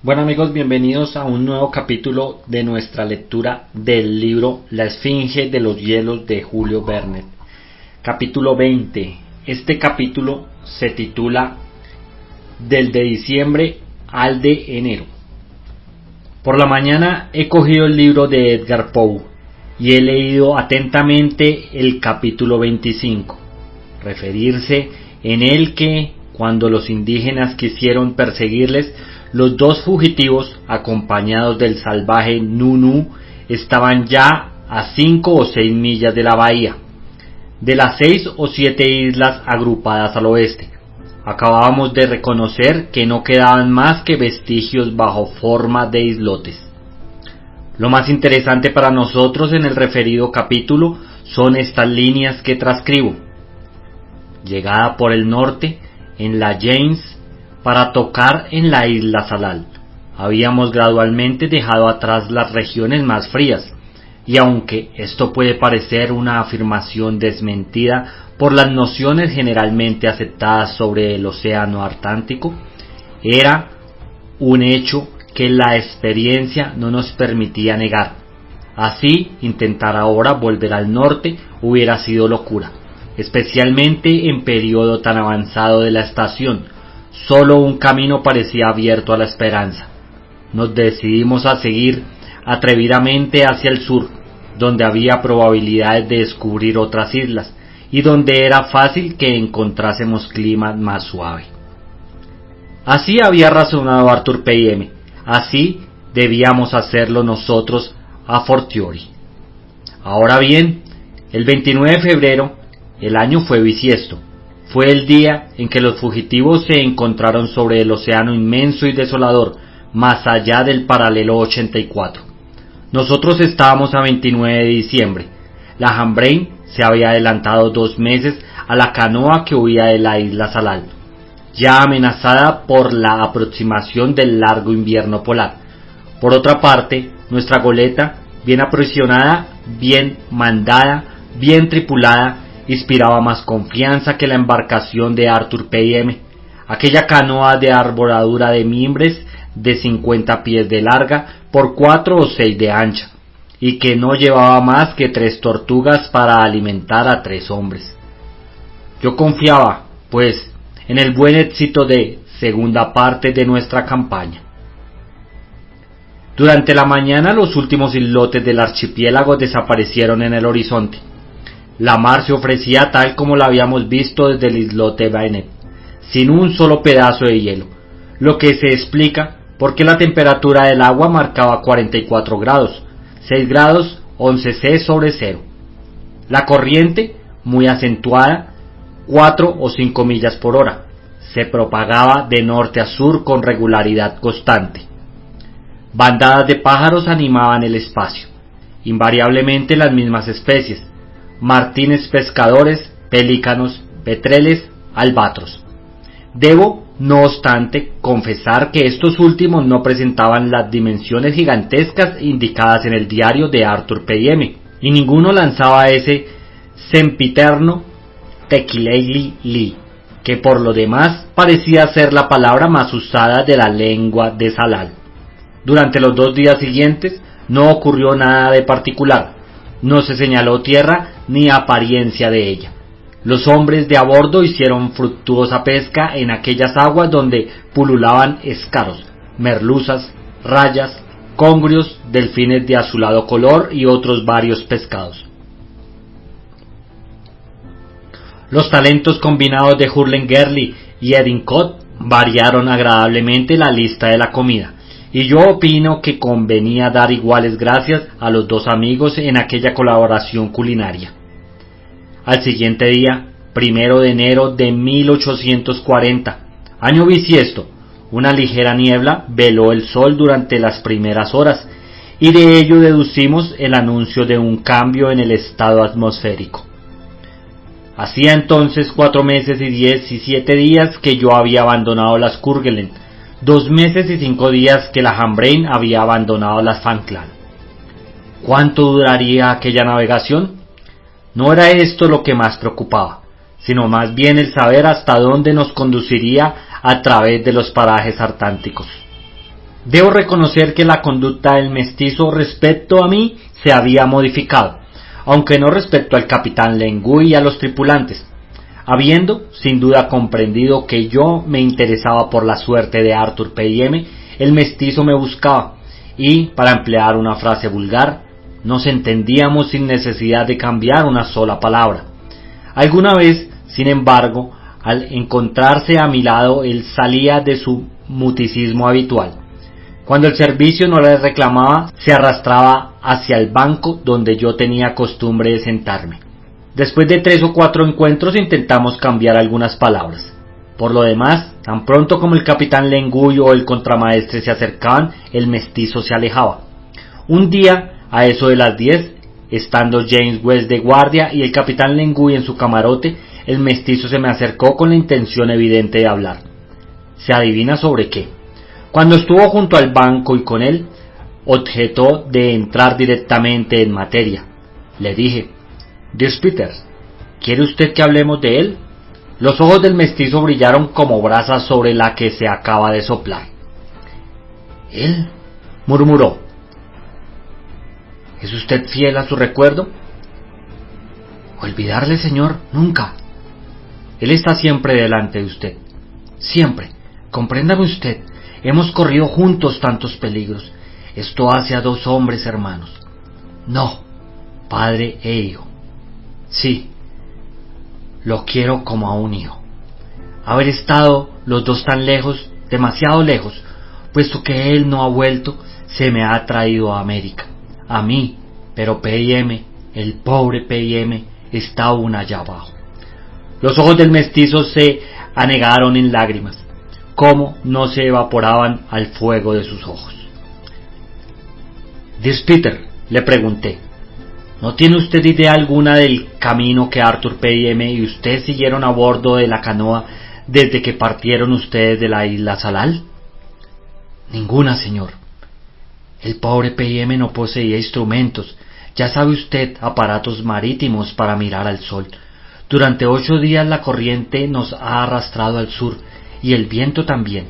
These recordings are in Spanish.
Bueno amigos, bienvenidos a un nuevo capítulo de nuestra lectura del libro La Esfinge de los Hielos de Julio Verne. Capítulo 20. Este capítulo se titula Del de diciembre al de enero. Por la mañana he cogido el libro de Edgar Poe y he leído atentamente el capítulo 25. Referirse en el que, cuando los indígenas quisieron perseguirles, los dos fugitivos, acompañados del salvaje Nunu, estaban ya a 5 o 6 millas de la bahía, de las 6 o 7 islas agrupadas al oeste. Acabábamos de reconocer que no quedaban más que vestigios bajo forma de islotes. Lo más interesante para nosotros en el referido capítulo son estas líneas que transcribo. Llegada por el norte, en la James, para tocar en la isla Salal. Habíamos gradualmente dejado atrás las regiones más frías, y aunque esto puede parecer una afirmación desmentida por las nociones generalmente aceptadas sobre el océano Atlántico, era un hecho que la experiencia no nos permitía negar. Así, intentar ahora volver al norte hubiera sido locura, especialmente en periodo tan avanzado de la estación. Solo un camino parecía abierto a la esperanza. Nos decidimos a seguir atrevidamente hacia el sur, donde había probabilidades de descubrir otras islas, y donde era fácil que encontrásemos clima más suave. Así había razonado Arthur P.M. Así debíamos hacerlo nosotros a fortiori. Ahora bien, el 29 de febrero, el año fue bisiesto. Fue el día en que los fugitivos se encontraron sobre el océano inmenso y desolador, más allá del paralelo 84. Nosotros estábamos a 29 de diciembre. La Hambrain se había adelantado 2 meses a la canoa que huía de la isla Salal, ya amenazada por la aproximación del largo invierno polar. Por otra parte, nuestra goleta, bien aprisionada, bien mandada, bien tripulada, inspiraba más confianza que la embarcación de Arthur P.M., aquella canoa de arboladura de mimbres de 50 pies de larga por 4 o 6 de ancha, y que no llevaba más que 3 tortugas para alimentar a 3 hombres. Yo confiaba, pues, en el buen éxito de segunda parte de nuestra campaña. Durante la mañana los últimos islotes del archipiélago desaparecieron en el horizonte. La mar se ofrecía tal como la habíamos visto desde el islote Bainet, sin un solo pedazo de hielo, lo que se explica porque la temperatura del agua marcaba 44 grados, 6 grados 11 C sobre cero. La corriente, muy acentuada, 4 o 5 millas por hora, se propagaba de norte a sur con regularidad constante. Bandadas de pájaros animaban el espacio, invariablemente las mismas especies: martines pescadores, pelícanos, petreles, albatros. Debo, no obstante, confesar que estos últimos no presentaban las dimensiones gigantescas indicadas en el diario de Arthur P.M., y ninguno lanzaba ese sempiterno tequilei-li, que por lo demás parecía ser la palabra más usada de la lengua de Salal. Durante los 2 días siguientes no ocurrió nada de particular. No se señaló tierra ni apariencia de ella. Los hombres de a bordo hicieron fructuosa pesca en aquellas aguas donde pululaban escaros, merluzas, rayas, congrios, delfines de azulado color y otros varios pescados. Los talentos combinados de Hurlengherly y Edingcott variaron agradablemente la lista de la comida, y yo opino que convenía dar iguales gracias a los 2 amigos en aquella colaboración culinaria. Al siguiente día, 1 de enero de 1840, año bisiesto, una ligera niebla veló el sol durante las primeras horas, y de ello deducimos el anuncio de un cambio en el estado atmosférico. Hacía entonces 4 meses y 17 días que yo había abandonado las Kerguelen, 2 meses y 5 días que la Hambrain había abandonado las Falkland. ¿Cuánto duraría aquella navegación? No era esto lo que más preocupaba, sino más bien el saber hasta dónde nos conduciría a través de los parajes artánticos. Debo reconocer que la conducta del mestizo respecto a mí se había modificado, aunque no respecto al capitán Lengui y a los tripulantes. Habiendo, sin duda, comprendido que yo me interesaba por la suerte de Arthur P.M., el mestizo me buscaba, y, para emplear una frase vulgar, nos entendíamos sin necesidad de cambiar una sola palabra. Alguna vez, sin embargo, al encontrarse a mi lado, él salía de su muticismo habitual. Cuando el servicio no le reclamaba, se arrastraba hacia el banco donde yo tenía costumbre de sentarme. Después de 3 o 4 encuentros intentamos cambiar algunas palabras. Por lo demás, tan pronto como el capitán Lengui o el contramaestre se acercaban, el mestizo se alejaba. Un día, a eso de las 10, estando James West de guardia y el capitán Lengui en su camarote, el mestizo se me acercó con la intención evidente de hablar. ¿Se adivina sobre qué? Cuando estuvo junto al banco y con él, objetó de entrar directamente en materia. Le dije: «Dear Peter, ¿quiere usted que hablemos de él?». Los ojos del mestizo brillaron como brasas sobre la que se acaba de soplar. «¿Él?», murmuró. «¿Es usted fiel a su recuerdo?». «Olvidarle, señor, nunca. Él está siempre delante de usted. Siempre. Compréndame usted, hemos corrido juntos tantos peligros. Esto hace a 2 hombres hermanos. No, padre e hijo. Sí, lo quiero como a un hijo. Haber estado los 2 tan lejos, demasiado lejos, puesto que él no ha vuelto, se me ha traído a América. A mí, pero P.M., el pobre P.M., está aún allá abajo». Los ojos del mestizo se anegaron en lágrimas, como no se evaporaban al fuego de sus ojos. «Dear Peter», le pregunté, ¿no tiene usted idea alguna del camino que Arthur P.M. y usted siguieron a bordo de la canoa desde que partieron ustedes de la isla Salal? «Ninguna, señor. El pobre P.M. no poseía instrumentos, ya sabe usted, aparatos marítimos para mirar al sol. Durante 8 días la corriente nos ha arrastrado al sur, y el viento también.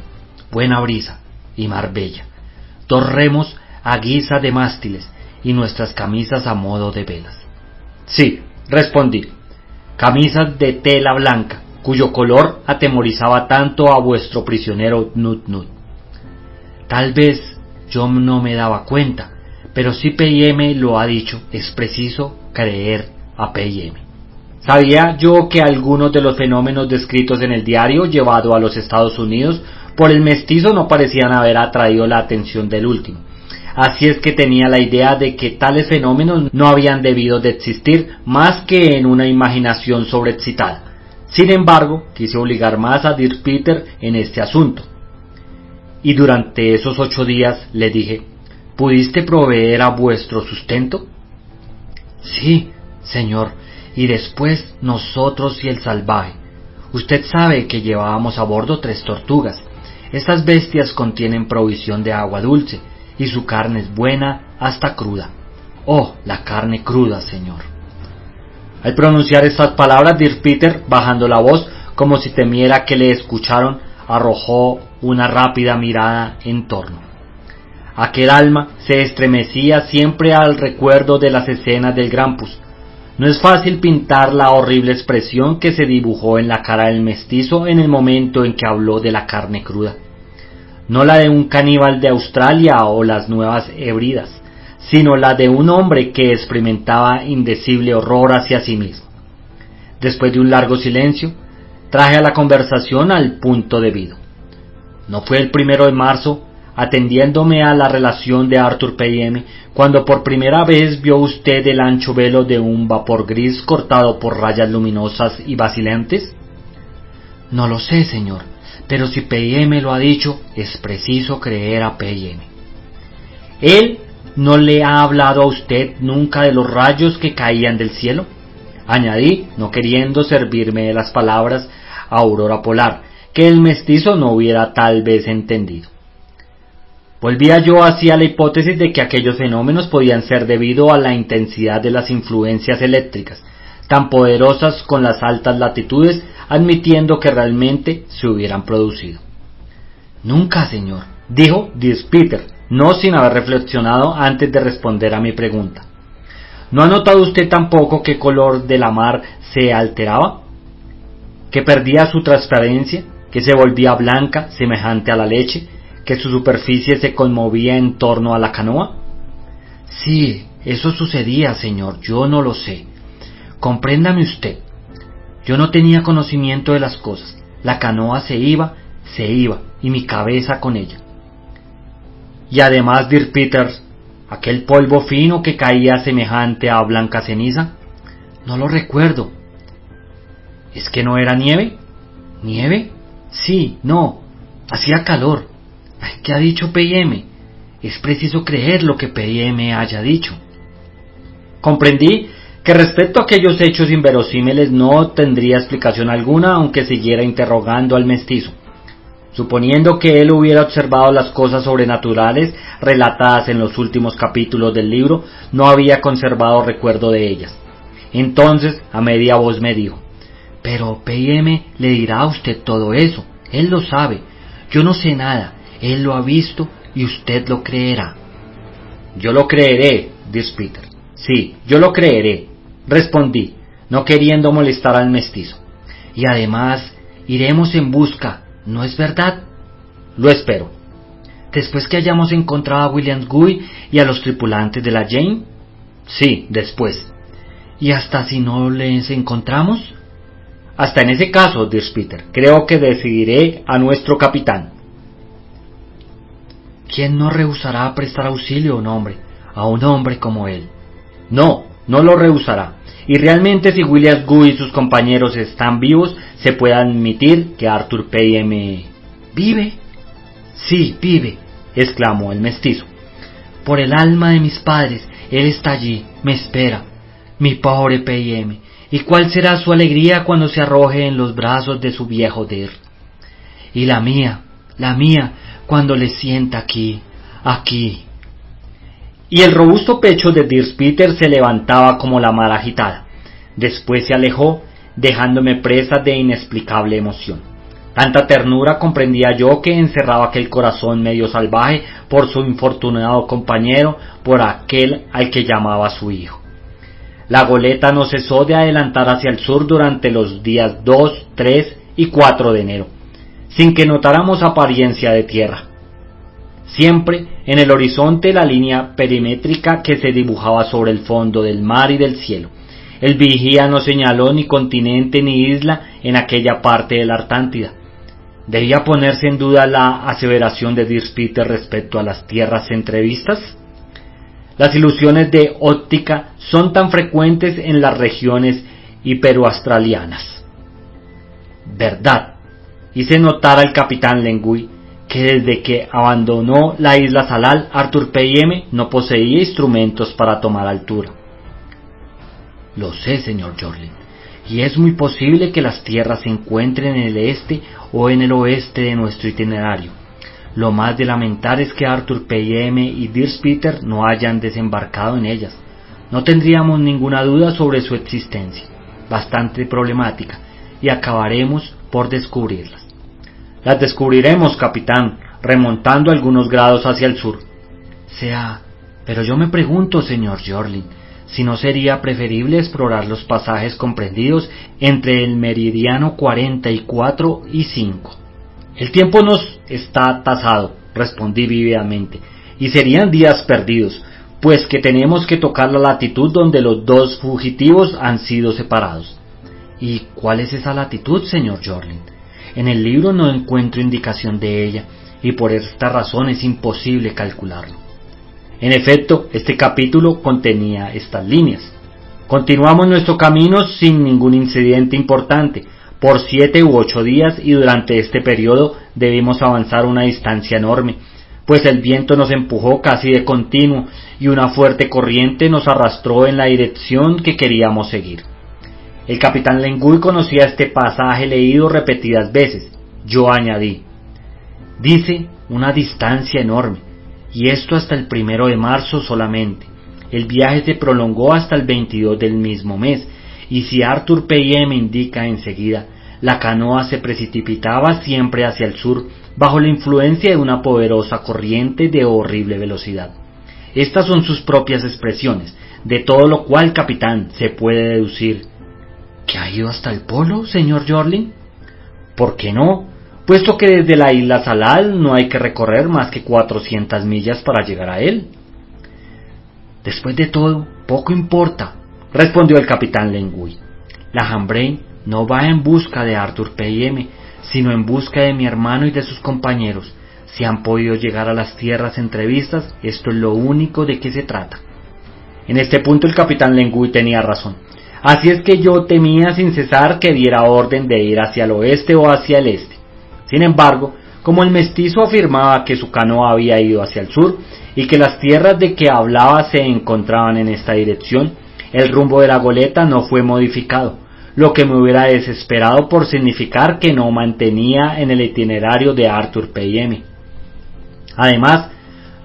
Buena brisa y mar bella. 2 remos a guisa de mástiles, y nuestras camisas a modo de velas». «Sí», respondí, «camisas de tela blanca, cuyo color atemorizaba tanto a vuestro prisionero Nut Nut». Tal vez yo no me daba cuenta, pero si P.M. lo ha dicho, es preciso creer a P.M. Sabía yo que algunos de los fenómenos descritos en el diario llevado a los Estados Unidos por el mestizo no parecían haber atraído la atención del último. Así es que tenía la idea de que tales fenómenos no habían debido de existir más que en una imaginación sobreexcitada. Sin embargo, quise obligar más a Dear Peter en este asunto. Y durante esos 8 días le dije: «¿Pudiste proveer a vuestro sustento?». «Sí, señor, y después nosotros y el salvaje. Usted sabe que llevábamos a bordo 3 tortugas. Estas bestias contienen provisión de agua dulce, y su carne es buena hasta cruda. Oh, la carne cruda, señor». Al pronunciar estas palabras, Dear Peter, bajando la voz, como si temiera que le escucharon, arrojó una rápida mirada en torno. Aquel alma se estremecía siempre al recuerdo de las escenas del Grampus. No es fácil pintar la horrible expresión que se dibujó en la cara del mestizo en el momento en que habló de la carne cruda. No la de un caníbal de Australia o las Nuevas Hébridas, sino la de un hombre que experimentaba indecible horror hacia sí mismo. Después de un largo silencio, traje a la conversación al punto debido. ¿No fue el 1 de marzo, atendiéndome a la relación de Arthur P.M., cuando por primera vez vio usted el ancho velo de un vapor gris cortado por rayas luminosas y vacilantes? «No lo sé, señor, pero si P.M. lo ha dicho, es preciso creer a P.M. «¿Él no le ha hablado a usted nunca de los rayos que caían del cielo?», añadí, no queriendo servirme de las palabras aurora polar, que el mestizo no hubiera tal vez entendido. Volvía yo hacia la hipótesis de que aquellos fenómenos podían ser debido a la intensidad de las influencias eléctricas, tan poderosas con las altas latitudes, admitiendo que realmente se hubieran producido. «Nunca, señor. dijo Peter, no sin haber reflexionado antes de responder a mi pregunta. ¿No ha notado usted tampoco que el color de la mar se alteraba? ¿Que perdía su transparencia? ¿Que se volvía blanca, semejante a la leche? ¿Que su superficie se conmovía en torno a la canoa? Sí, eso sucedía, señor, yo no lo sé. Compréndame usted. Yo no tenía conocimiento de las cosas. La canoa se iba, y mi cabeza con ella. Y además, Dirk Peters, aquel polvo fino que caía semejante a blanca ceniza, no lo recuerdo. ¿Es que no era nieve? ¿Nieve? Sí, no, hacía calor. ¿Qué ha dicho P.I.M.? Es preciso creer lo que P.I.M. haya dicho. Comprendí que respecto a aquellos hechos inverosímiles no tendría explicación alguna, aunque siguiera interrogando al mestizo. Suponiendo que él hubiera observado las cosas sobrenaturales relatadas en los últimos capítulos del libro, no había conservado recuerdo de ellas. Entonces, a media voz me dijo: pero P.I.M. le dirá a usted todo eso, él lo sabe, yo no sé nada, él lo ha visto y usted lo creerá. Yo lo creeré, dice Peter. Sí, yo lo creeré, respondí, no queriendo molestar al mestizo. Y además, iremos en busca, ¿no es verdad? Lo espero. ¿Después que hayamos encontrado a William Guy y a los tripulantes de la Jane? Sí, después. ¿Y hasta si no les encontramos? Hasta en ese caso, dice Peter, creo que decidiré a nuestro capitán. ¿Quién no rehusará prestar auxilio a un hombre como él? No lo rehusará. Y realmente, si William Guy y sus compañeros están vivos, se puede admitir que Arthur P.I.M. ¿Vive? Sí, vive, exclamó el mestizo. Por el alma de mis padres, él está allí, me espera. Mi pobre P.I.M. ¿Y cuál será su alegría cuando se arroje en los brazos de su viejo Dirk? Y la mía, cuando le sienta aquí. Y el robusto pecho de Dirk Peter se levantaba como la mar agitada. Después se alejó, dejándome presa de inexplicable emoción. Tanta ternura comprendía yo que encerraba aquel corazón medio salvaje por su infortunado compañero, por aquel al que llamaba su hijo. La goleta no cesó de adelantar hacia el sur durante los días 2, 3 y 4 de enero, sin que notáramos apariencia de tierra. Siempre en el horizonte la línea perimétrica que se dibujaba sobre el fondo del mar y del cielo. El vigía no señaló ni continente ni isla en aquella parte de la Artántida. ¿Debía ponerse en duda la aseveración de Dirk Peter respecto a las tierras entrevistas? Las ilusiones de óptica son tan frecuentes en las regiones hiperoaustralianas. ¿Verdad? Hice notar al capitán Lenguy que desde que abandonó la isla Salal, Arthur P.I.M. no poseía instrumentos para tomar altura. Lo sé, señor Jorlin, y es muy posible que las tierras se encuentren en el este o en el oeste de nuestro itinerario. Lo más de lamentar es que Arthur P.I.M. y Dirk Peter no hayan desembarcado en ellas. No tendríamos ninguna duda sobre su existencia, bastante problemática, y acabaremos por descubrirlas. Las descubriremos, capitán, remontando algunos grados hacia el sur. Pero yo me pregunto, señor Jorlin, si no sería preferible explorar los pasajes comprendidos entre el meridiano 44 y 5. El tiempo nos está tasado, respondí vívidamente, y serían días perdidos, pues que tenemos que tocar la latitud donde los dos fugitivos han sido separados. ¿Y cuál es esa latitud, señor Jorlin? En el libro no encuentro indicación de ella, y por esta razón es imposible calcularlo. En efecto, este capítulo contenía estas líneas. Continuamos nuestro camino sin ningún incidente importante, por 7 u 8 días, y durante este periodo debimos avanzar una distancia enorme, pues el viento nos empujó casi de continuo, y una fuerte corriente nos arrastró en la dirección que queríamos seguir. El capitán Lenguy conocía este pasaje leído repetidas veces. Yo añadí: dice una distancia enorme, y esto hasta el 1 de marzo solamente. El viaje se prolongó hasta el 22 del mismo mes, y si Arthur P.I.M. indica enseguida, la canoa se precipitaba siempre hacia el sur, bajo la influencia de una poderosa corriente de horrible velocidad. Estas son sus propias expresiones, de todo lo cual, capitán, se puede deducir. ¿Que ha ido hasta el polo, señor Jorlin? ¿Por qué no? Puesto que desde la isla Salal no hay que recorrer más que 400 millas para llegar a él. Después de todo, poco importa, respondió el capitán Lengui. La Hambrain no va en busca de Arthur P.M., sino en busca de mi hermano y de sus compañeros. Si han podido llegar a las tierras entrevistas, esto es lo único de que se trata. En este punto el capitán Lengui tenía razón. Así es que yo temía sin cesar que diera orden de ir hacia el oeste o hacia el este. Sin embargo, como el mestizo afirmaba que su canoa había ido hacia el sur y que las tierras de que hablaba se encontraban en esta dirección, el rumbo de la goleta no fue modificado, lo que me hubiera desesperado por significar que no mantenía en el itinerario de Arthur P.M. Además,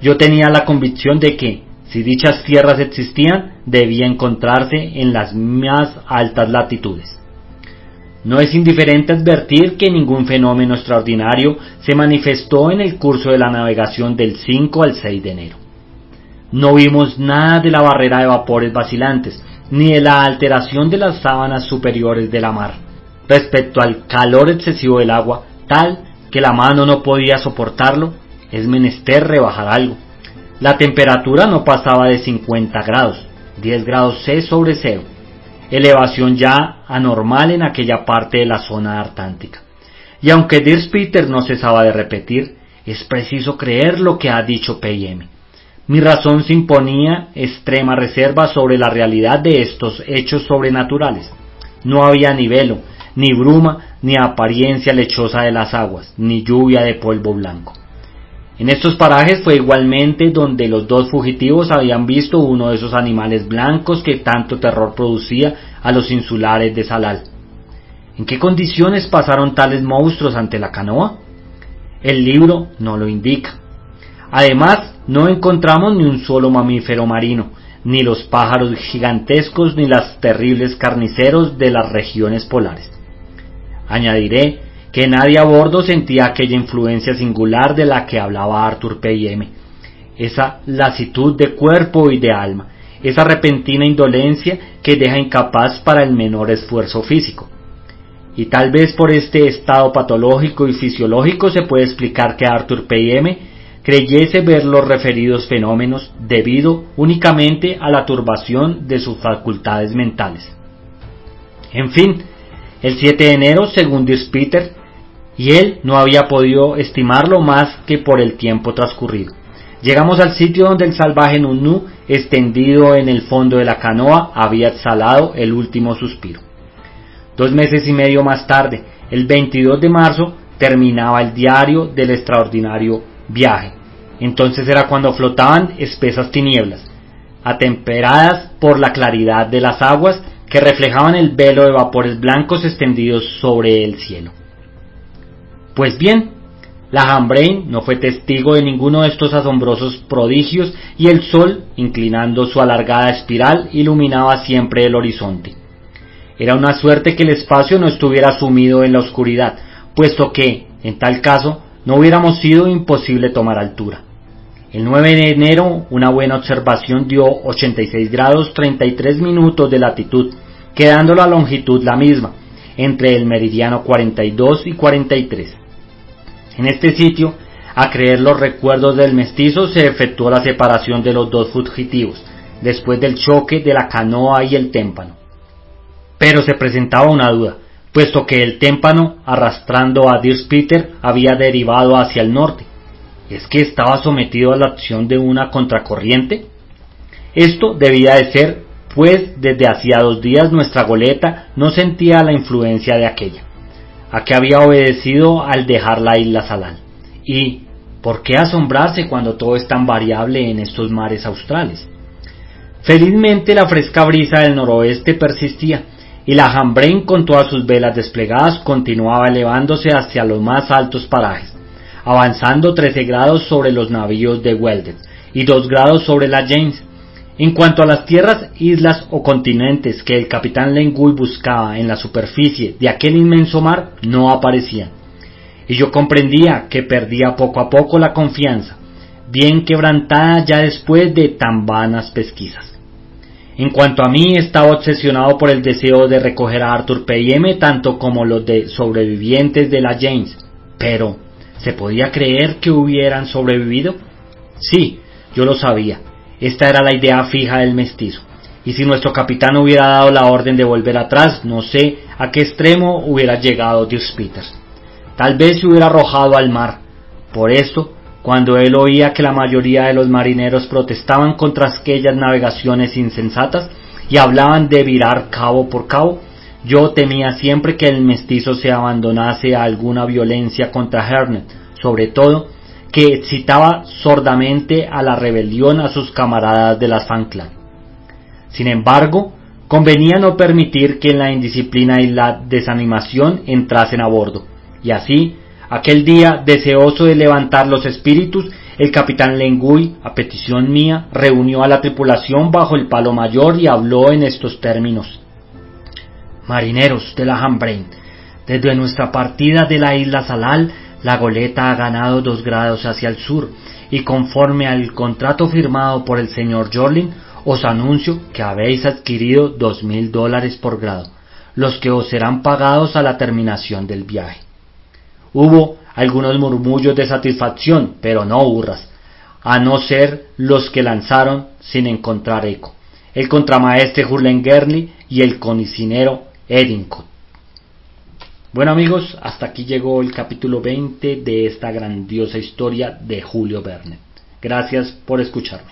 yo tenía la convicción de que, si dichas tierras existían, debía encontrarse en las más altas latitudes. No es indiferente advertir que ningún fenómeno extraordinario se manifestó en el curso de la navegación del 5 al 6 de enero. No vimos nada de la barrera de vapores vacilantes, ni de la alteración de las sábanas superiores de la mar, respecto al calor excesivo del agua, tal que la mano no podía soportarlo. Es menester rebajar algo. La temperatura no pasaba de 50 grados, 10 grados C sobre cero, elevación ya anormal en aquella parte de la zona ártica. Y aunque Dirk Peter no cesaba de repetir, es preciso creer lo que ha dicho P.M. Mi razón se imponía extrema reserva sobre la realidad de estos hechos sobrenaturales. No había ni velo, ni bruma, ni apariencia lechosa de las aguas, ni lluvia de polvo blanco. En estos parajes fue igualmente donde los dos fugitivos habían visto uno de esos animales blancos que tanto terror producía a los insulares de Salal. ¿En qué condiciones pasaron tales monstruos ante la canoa? El libro no lo indica. Además, no encontramos ni un solo mamífero marino, ni los pájaros gigantescos ni los terribles carniceros de las regiones polares. Añadiré que nadie a bordo sentía aquella influencia singular de la que hablaba Arthur P.M., esa lasitud de cuerpo y de alma, esa repentina indolencia que deja incapaz para el menor esfuerzo físico. Y tal vez por este estado patológico y fisiológico se puede explicar que Arthur P.M. creyese ver los referidos fenómenos debido únicamente a la turbación de sus facultades mentales. En fin, el 7 de enero, según Dirk Peter, y él no había podido estimarlo más que por el tiempo transcurrido. Llegamos al sitio donde el salvaje Nunnu, extendido en el fondo de la canoa, había exhalado el último suspiro. 2 meses y medio más tarde, el 22 de marzo, terminaba el diario del extraordinario viaje. Entonces era cuando flotaban espesas tinieblas, atemperadas por la claridad de las aguas que reflejaban el velo de vapores blancos extendidos sobre el cielo. Pues bien, la Hambrain no fue testigo de ninguno de estos asombrosos prodigios y el sol, inclinando su alargada espiral, iluminaba siempre el horizonte. Era una suerte que el espacio no estuviera sumido en la oscuridad, puesto que, en tal caso, no hubiéramos sido imposible tomar altura. El 9 de enero una buena observación dio 86 grados 33 minutos de latitud, quedando la longitud la misma, entre el meridiano 42 y 43. En este sitio, a creer los recuerdos del mestizo, se efectuó la separación de los dos fugitivos, después del choque de la canoa y el témpano. Pero se presentaba una duda, puesto que el témpano, arrastrando a Dirk Peter, había derivado hacia el norte. ¿Es que estaba sometido a la acción de una contracorriente? Esto debía de ser, pues desde hacía 2 días nuestra goleta no sentía la influencia de aquella, a que había obedecido al dejar la isla Salal. Y, ¿por qué asombrarse cuando todo es tan variable en estos mares australes? Felizmente la fresca brisa del noroeste persistía, y la Hambrain, con todas sus velas desplegadas, continuaba elevándose hacia los más altos parajes, avanzando 13 grados sobre los navíos de Weldon y 2 grados sobre la James. En cuanto a las tierras, islas o continentes que el capitán Lengui buscaba en la superficie de aquel inmenso mar, no aparecían, y yo comprendía que perdía poco a poco la confianza, bien quebrantada ya después de tan vanas pesquisas. En cuanto a mí, estaba obsesionado por el deseo de recoger a Arthur P.M. tanto como los de sobrevivientes de la James, pero ¿se podía creer que hubieran sobrevivido? Sí, yo lo sabía. Esta era la idea fija del mestizo, y si nuestro capitán hubiera dado la orden de volver atrás, no sé a qué extremo hubiera llegado Dirk Peters. Tal vez se hubiera arrojado al mar. Por esto, cuando él oía que la mayoría de los marineros protestaban contra aquellas navegaciones insensatas y hablaban de virar cabo por cabo, yo temía siempre que el mestizo se abandonase a alguna violencia contra Hernet, sobre todo que excitaba sordamente a la rebelión a sus camaradas de las Falkland. Sin embargo, convenía no permitir que en la indisciplina y la desanimación entrasen a bordo, y así, aquel día, deseoso de levantar los espíritus, el capitán Lengui, a petición mía, reunió a la tripulación bajo el palo mayor y habló en estos términos: «Marineros de la Hambrain, desde nuestra partida de la isla Salal, la goleta ha ganado 2 grados hacia el sur, y conforme al contrato firmado por el señor Jorlin, os anuncio que habéis adquirido $2,000 por grado, los que os serán pagados a la terminación del viaje». Hubo algunos murmullos de satisfacción, pero no hurras, a no ser los que lanzaron sin encontrar eco el contramaestre Hurlengerney y el conicinero Eddington. Bueno amigos, hasta aquí llegó el capítulo 20 de esta grandiosa historia de Julio Verne. Gracias por escucharme.